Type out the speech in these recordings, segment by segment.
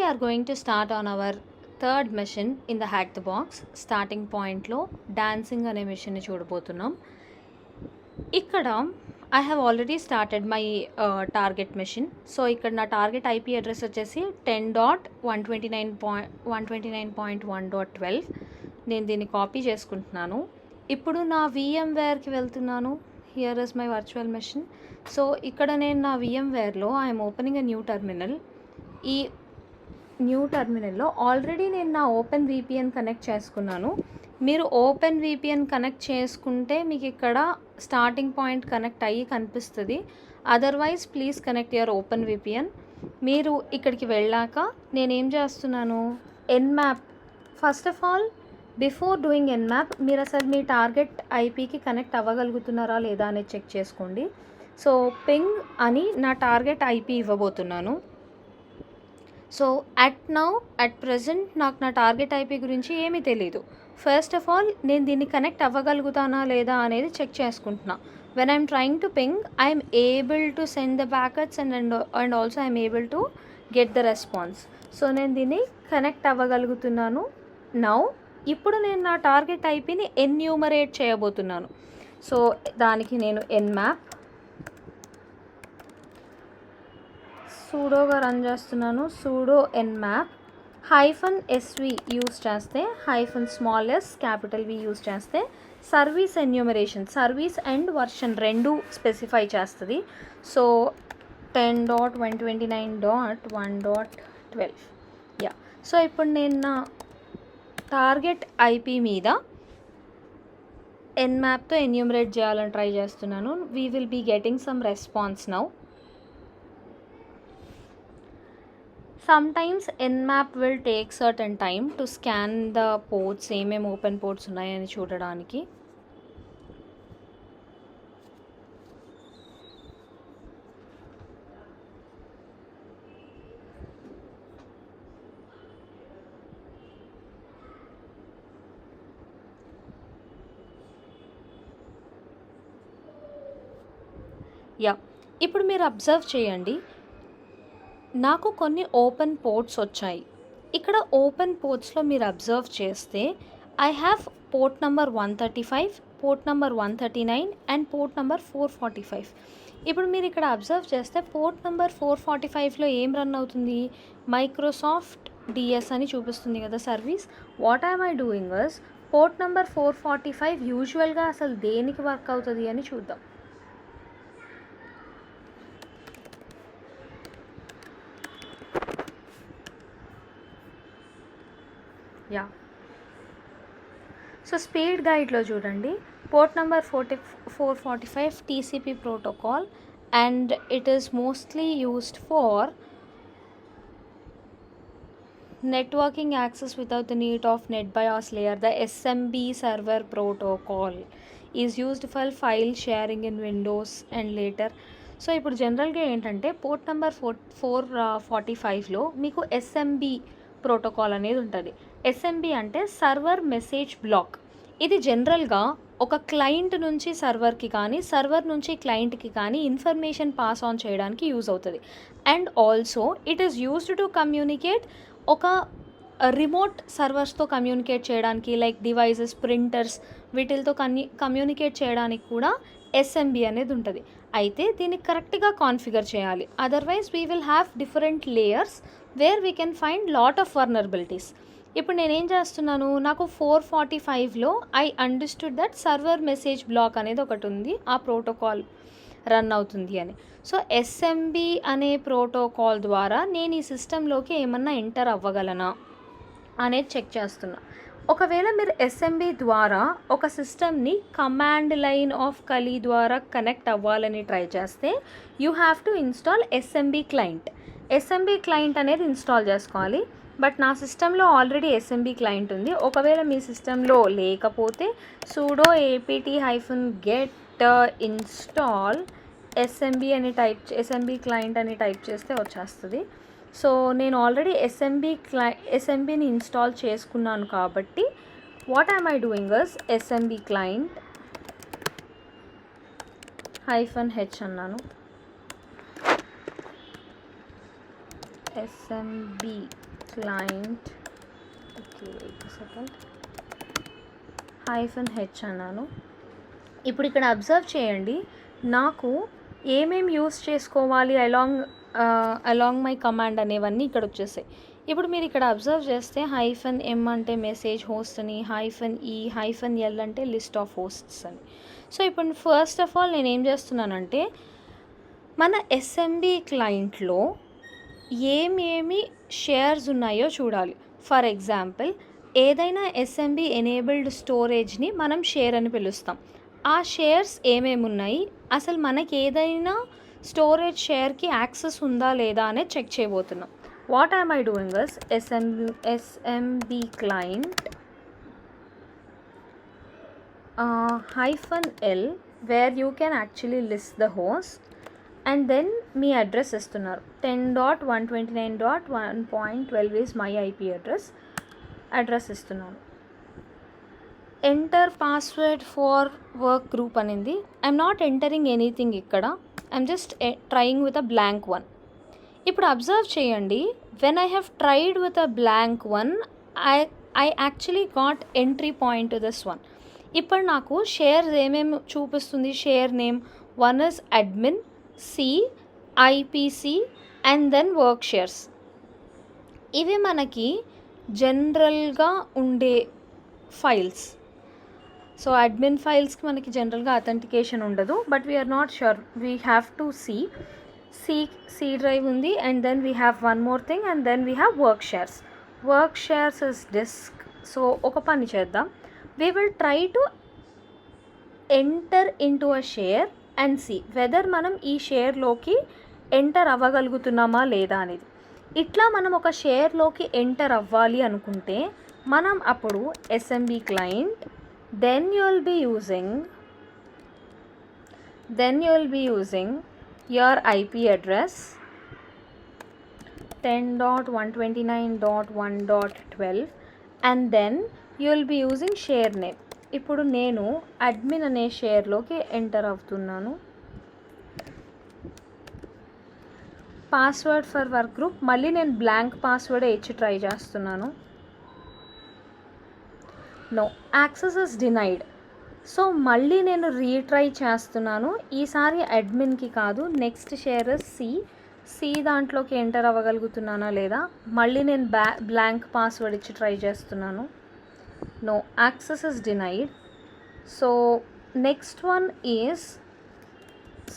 we are going to start on our third mission in the Hack the Box. Starting point లో dancing అనే మిషన్ని చూడబోతున్నాం. ఇక్కడ I have already started my target mission. So ఇక్కడ నా target IP address వచ్చేసి 10.129.1.12. నేను దీన్ని కాపీ చేసుకుంటున్నాను. ఇప్పుడు నా VMwareకి వెళ్తున్నాను. Here is my virtual machine. So ఇక్కడ నేను నా VMwareలో I'm opening a new terminal. ఈ న్యూ టర్మినల్లో ఆల్రెడీ నేను నా ఓపెన్ VPN కనెక్ట్ చేసుకున్నాను. మీరు ఓపెన్ VPN కనెక్ట్ చేసుకుంటే మీకు ఇక్కడ స్టార్టింగ్ పాయింట్ కనెక్ట్ అయ్యి కనిపిస్తుంది. Otherwise please connect your open VPN. మీరు ఇక్కడికి వెళ్ళాక నేనేం చేస్తున్నాను, Nmap first of all before doing Nmap మీరు అసలు మీ టార్గెట్ ఐపీకి కనెక్ట్ అవ్వగలుగుతున్నారా లేదా అనేది చెక్ చేసుకోండి. సో పింగ్ అని నా టార్గెట్ ఐపీ ఇవ్వబోతున్నాను. సో అట్ ప్రజెంట్ నాకు నా టార్గెట్ ఐపీ గురించి ఏమీ తెలీదు. ఫస్ట్ ఆఫ్ ఆల్ నేను దీన్ని కనెక్ట్ అవ్వగలుగుతానా లేదా అనేది చెక్ చేసుకుంటున్నా. When I'm trying to ping I'm able to send the packets and also I'm able to get the response. So నేను దీన్ని కనెక్ట్ అవ్వగలుగుతున్నాను. నౌ ఇప్పుడు నేను నా టార్గెట్ ఐపీని ఎన్యూమరేట్ చేయబోతున్నాను. సో దానికి నేను ఎన్మ్యాప్ సూడోగా రన్ చేస్తున్నాను. సూడో ఎన్మ్యాప్ -SV యూస్ చేస్తే -s V యూస్ చేస్తే service enumeration, service end version రెండు స్పెసిఫై చేస్తుంది. So 10.129.1.12 yeah. సో ఇప్పుడు నేను నా టార్గెట్ ఐపీ మీద ఎన్మ్యాప్తో ఎన్యూమరేట్ చేయాలని ట్రై చేస్తున్నాను. We will be getting some response now. Sometimes Nmap will take certain time to scan the ports, ఏమేమి ఓపెన్ పోర్ట్స్ ఉన్నాయని చూడడానికి. యా, ఇప్పుడు మీరు అబ్జర్వ్ చేయండి, నాకు కొన్ని ఓపెన్ పోర్ట్స్ వచ్చాయి. ఇక్కడ ఓపెన్ పోర్ట్స్లో మీరు అబ్జర్వ్ చేస్తే I have port number 135, port number 139 and port number 445. ఇప్పుడు మీరు ఇక్కడ అబ్జర్వ్ చేస్తే పోర్ట్ నెంబర్ 445లో ఏం రన్ అవుతుంది, మైక్రోసాఫ్ట్ DS అని చూపిస్తుంది కదా service. What I'm I doing is port number 445 యూజువల్గా అసలు దేనికి వర్క్ అవుతుంది అని చూద్దాం. యా, సో స్పీడ్ గైడ్లో చూడండి, port number 445 TCP protocol and it is mostly used for networking access without the need of net bias layer. The SMB server protocol is used for file sharing in Windows and later. So ఇప్పుడు జనరల్గా ఏంటంటే port number 445లో మీకు SMB protocol అనేది ఉంటుంది. SMB అంటే server message black. ఇది జనరల్గా ఒక క్లయింట్ నుంచి సర్వర్కి కానీ సర్వర్ నుంచి క్లయింట్కి కానీ ఇన్ఫర్మేషన్ పాస్ ఆన్ చేయడానికి యూజ్ అవుతుంది. And also it is used to communicate ఒక రిమోట్ సర్వర్స్తో కమ్యూనికేట్ చేయడానికి, లైక్ డివైజెస్, ప్రింటర్స్, వీటితో కమ్యూనికేట్ చేయడానికి కూడా SMB అనేది ఉంటుంది. అయితే దీన్ని కరెక్ట్గా కాన్ఫిగర్ చేయాలి. Otherwise we will have different layers where we can find lot of vulnerabilities. ఇప్పుడు నేనేం చేస్తున్నాను, నాకు 445లో I understood that server message block అనేది ఒకటి ఉంది, ఆ ప్రోటోకాల్ రన్ అవుతుంది అని. సో SMB అనే ప్రోటోకాల్ ద్వారా నేను ఈ సిస్టంలోకి ఏమన్నా ఎంటర్ అవ్వగలనా అనేది చెక్ చేస్తున్నా. ఒకవేళ మీరు SMB ద్వారా ఒక సిస్టమ్ని కమాండ్ లైన్ ఆఫ్ కలీ ద్వారా కనెక్ట్ అవ్వాలని ట్రై చేస్తే you have to install SMB client. SMB client అనేది ఇన్స్టాల్ చేసుకోవాలి. బట్ నా సిస్టంలో ఆల్రెడీ SMB క్లయింట్ ఉంది. ఒకవేళ మీ సిస్టంలో లేకపోతే sudo apt-get install SMB అని SMB క్లయింట్ అని టైప్ చేస్తే వచ్చేస్తుంది. సో నేను ఆల్రెడీ SMBని ఇన్స్టాల్ చేసుకున్నాను కాబట్టి what I'm I doing is SMB client -h అన్నాను. SMB client, okay wait second, -h అన్నాను. ఇప్పుడు ఇక్కడ అబ్జర్వ్ చేయండి, నాకు ఏమేమి యూస్ చేసుకోవాలి అలాంగ్ మై కమాండ్ అనేవన్నీ ఇక్కడ వచ్చేసాయి. ఇప్పుడు మీరు ఇక్కడ అబ్జర్వ్ చేస్తే -m అంటే మెసేజ్ హోస్ట్ అని, -e -l అంటే లిస్ట్ ఆఫ్ హోస్ట్స్ అని. సో ఇప్పుడు ఫస్ట్ ఆఫ్ ఆల్ నేను ఏం చేస్తున్నానంటే మన SMB క్లయింట్లో ఏమేమి షేర్స్ ఉన్నాయో చూడాలి. ఫర్ ఎగ్జాంపుల్ ఏదైనా SMB ఎనేబుల్డ్ స్టోరేజ్ని మనం షేర్ అని పిలుస్తాం. ఆ షేర్స్ ఏమేమి ఉన్నాయి, అసలు మనకి ఏదైనా స్టోరేజ్ షేర్కి యాక్సెస్ ఉందా లేదా అనేది చెక్ చేయబోతున్నాం. What I doing is SMB client -l where you can actually list the host and then మీ అడ్రస్ ఇస్తున్నారు. 10.129.1.12 is my IP అడ్రస్ ఇస్తున్నాను. Enter password for work group అనింది. ఐఎమ్ నాట్ ఎంటరింగ్ ఎనీథింగ్ ఇక్కడ, I'm just trying with a blank one. ఇప్పుడు observe చేయండి, when I have tried with a blank one I actually got entry point to this one. ఇప్పుడు నాకు shares ఏమేమి చూపిస్తుంది, share name 1 is admin, C, IPC and then work shares. ఇవి మనకి జనరల్గా ఉండే ఫైల్స్. సో అడ్మిన్ ఫైల్స్కి మనకి జనరల్గా అథెంటికేషన్ ఉండదు, but we're not sure, we have to C drive ఉంది and then we have one more thing and then we have work shares is disk. So ఒక పని చేద్దాం, we will try to enter into a share and see whether మనం ఈ షేర్లోకి enter అవ్వగలుగుతున్నామా లేదా అనేది. ఇట్లా మనం ఒక షేర్లోకి ఎంటర్ అవ్వాలి అనుకుంటే మనం అప్పుడు SMB client, then you will be using your IP address 10.129.1.12 and then you will be using share name. ఇప్పుడు నేను అడ్మిన్ అనే షేర్లోకి ఎంటర్ అవుతున్నాను. పాస్వర్డ్ ఫర్ వర్క్ గ్రూప్, మళ్ళీ నేను బ్లాంక్ పాస్వర్డ్ ఇచ్చి ట్రై చేస్తున్నాను. No, access is denied. So మళ్ళీ నేను రీట్రై చేస్తున్నాను. ఈసారి అడ్మిన్కి కాదు, నెక్స్ట్ షేర్ సి దాంట్లోకి ఎంటర్ అవ్వగలుగుతున్నానా లేదా. మళ్ళీ నేను బ్లాంక్ పాస్వర్డ్ ఇచ్చి ట్రై చేస్తున్నాను. No, access is denied. So next one is,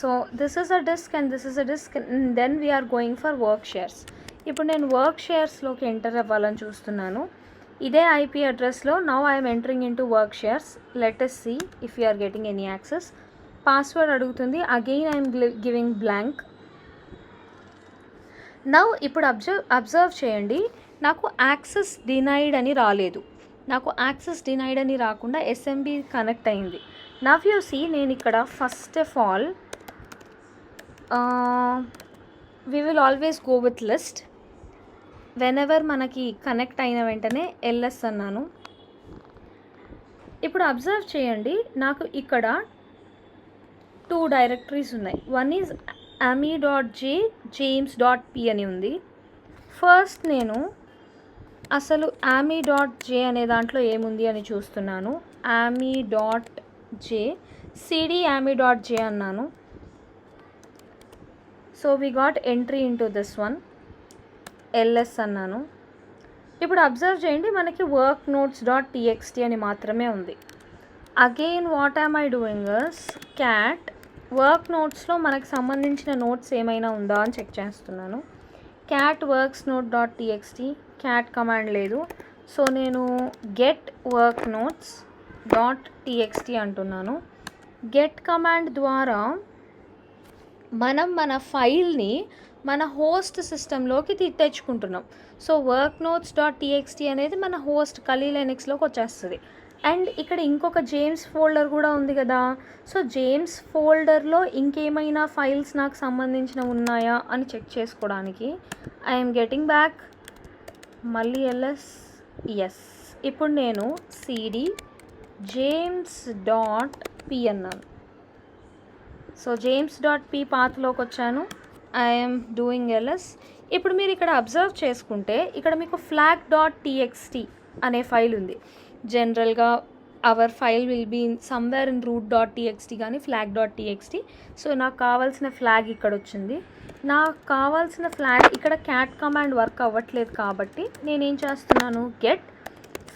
so this is a disk and this is a disk, then we're going for work shares. ఇప్పుడు నేను work షేర్స్లోకి enter అవ్వాలని చూస్తున్నాను. ఇదే IP అడ్రస్లో now I'm entering into work shares. Let us see if you are getting any access. Password అడుగుతుంది, again I'm giving blank. Now ఇప్పుడు observe చేయండి, నాకు యాక్సెస్ డినైడ్ అని రాలేదు. నాకు యాక్సెస్ డినైడ్ అని రాకుండా SMB కనెక్ట్ అయింది. నవ్ యూ సీ, నేను ఇక్కడ first of all we will always go with list. Whenever మనకి కనెక్ట్ అయిన వెంటనే LS అన్నాను. ఇప్పుడు అబ్జర్వ్ చేయండి, నాకు ఇక్కడ 2 డైరెక్టరీస్ ఉన్నాయి. వన్ ఈజ్ ami.j, james.p అని ఉంది. ఫస్ట్ నేను అసలు ami.j అనే దాంట్లో ఏముంది అని చూస్తున్నాను. ami.j cd ami.j అన్నాను. So we got entry into this one. LS అన్నాను. ఇప్పుడు అబ్జర్వ్ చేయండి, మనకి వర్క్ నోట్స్ .txt అని మాత్రమే ఉంది. Again what I doing is cat work నోట్స్లో మనకు సంబంధించిన నోట్స్ ఏమైనా ఉందా అని చెక్ చేస్తున్నాను. Cat works note .txt, cat command లేదు. సో నేను గెట్ వర్క్ నోట్స్ .txt అంటున్నాను. గెట్ కమాండ్ ద్వారా మనం మన ఫైల్ని మన హోస్ట్ సిస్టంలోకి తెచ్చుకుంటున్నాం. సో వర్క్ నోట్స్ .txt అనేది మన హోస్ట్ కలీ లైనక్స్లోకి వచ్చేస్తుంది. అండ్ ఇక్కడ ఇంకొక జేమ్స్ ఫోల్డర్ కూడా ఉంది కదా. సో జేమ్స్ ఫోల్డర్లో ఇంకేమైనా ఫైల్స్ నాకు సంబంధించిన ఉన్నాయా అని చెక్ చేసుకోవడానికి ఐఎమ్ గెటింగ్ బ్యాక్, మళ్ళీ LS, ఎస్. ఇప్పుడు నేను cd james.p అన్నాను. సో james.p పాత్లోకి వచ్చాను. I'm doing LS. ఇప్పుడు మీరు ఇక్కడ అబ్జర్వ్ చేసుకుంటే ఇక్కడ మీకు flag.txt అనే ఫైల్ ఉంది. జనరల్గా our file will be somewhere in root.txt కానీ flag.txt. సో నాకు కావాల్సిన ఫ్లాగ్ ఇక్కడ వచ్చింది. నాకు కావాల్సిన ఫ్లాగ్ ఇక్కడ క్యాట్ కమాండ్ వర్క్ అవ్వట్లేదు కాబట్టి నేనేం చేస్తున్నాను, గెట్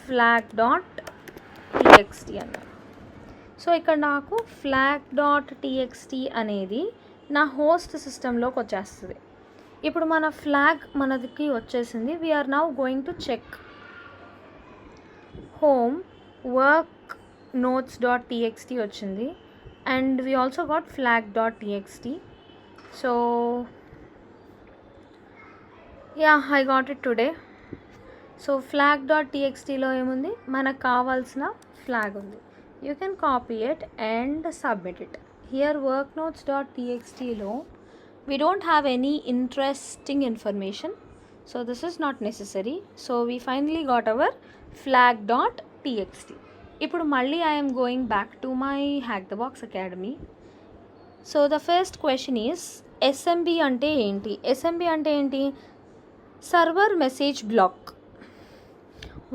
flag.txt అన్నాను. సో ఇక్కడ నాకు flag.txt అనేది నా హోస్ట్ సిస్టంలోకి వచ్చేస్తుంది. ఇప్పుడు మన ఫ్లాగ్ మనకి వచ్చేసింది. We are now going to check home work notes.txt వచ్చింది and we also got flag.txt. So yeah, I got it today. So flag.txtలో ఏముంది, మనకు కావాల్సిన ఫ్లాగ్ ఉంది. You can copy it and submit it. Here work notes.txtలో we don't have any interesting information, so this is not necessary. So we finally got our flag.txt. ఇప్పుడు మళ్ళీ I am going back to my Hack the Box Academy. So the first question is SMB అంటే ఏంటి? SMB అంటే ఏంటి? Server message block.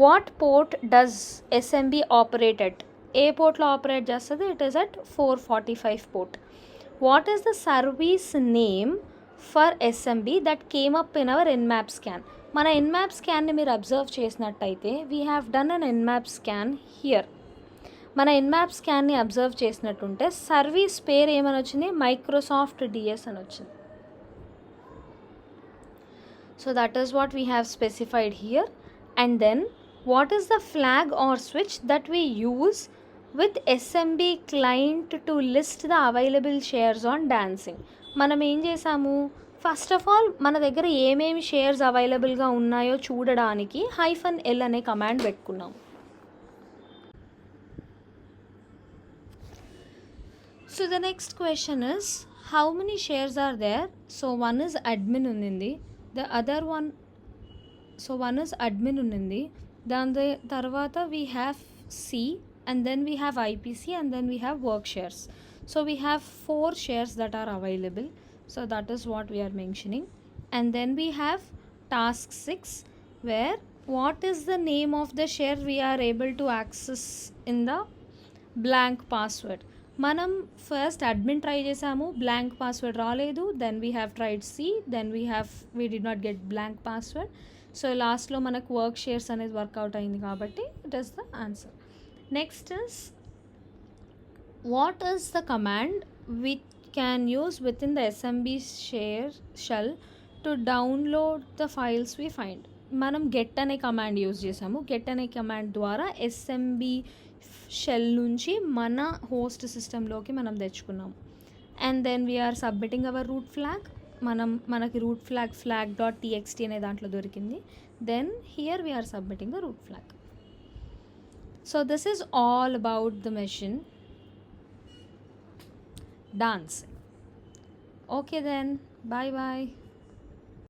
What port does SMB operate at? ఏ పోర్ట్లో operate చేస్తుంది? It is at 445 port. What is the service name for SMB that came up in our Nmap scan? మన Nmap స్కాన్ని మీరు అబ్జర్వ్ చేసినట్టయితే we have done an Nmap scan here. మన Nmap స్కాన్ని observe చేసినట్టుంటే సర్వీస్ పేరు ఏమని వచ్చింది, మైక్రోసాఫ్ట్ డిఎస్ అని వచ్చింది. So that is what we have specified here. And then what is the flag or switch that we use with SMB client to list the available shares on Dancing. మనం ఏం చేసాము, first of all మన దగ్గర ఏమేమి shares అవైలబుల్గా ఉన్నాయో చూడడానికి -l అనే కమాండ్ పెట్టుకున్నాం. So the next question is how many shares are there? So one is admin ఉన్నింది, the other one, so one is admin ఉన్నింది, దాని తర్వాత we have C, and then we have IPC, and then we have work shares. So we have 4 shares that are available. So that is what we are mentioning. And then we have task 6, where what is the name of the share we are able to access in the blank password. మనం first admin try చేసాము, blank password రాలేదు. Then we have tried C, then we did not get blank password. So లాస్ట్లో మనకు work shares అనేది work out అయింది కాబట్టి it is the answer. Next is what is the command we can use within the SMB shell to download the files we find. మనం get అనే command use చేసాము. Get అనే command ద్వారా SMB shell నుంచి మన host సిస్టంలోకి మనం తెచ్చుకున్నాము. And then we are submitting our root flag. మనకి రూట్ ఫ్లాగ్ flag.txt అనే దాంట్లో దొరికింది. Then here we are submitting the root flag. So this is all about the machine dancing. Okay then, bye bye.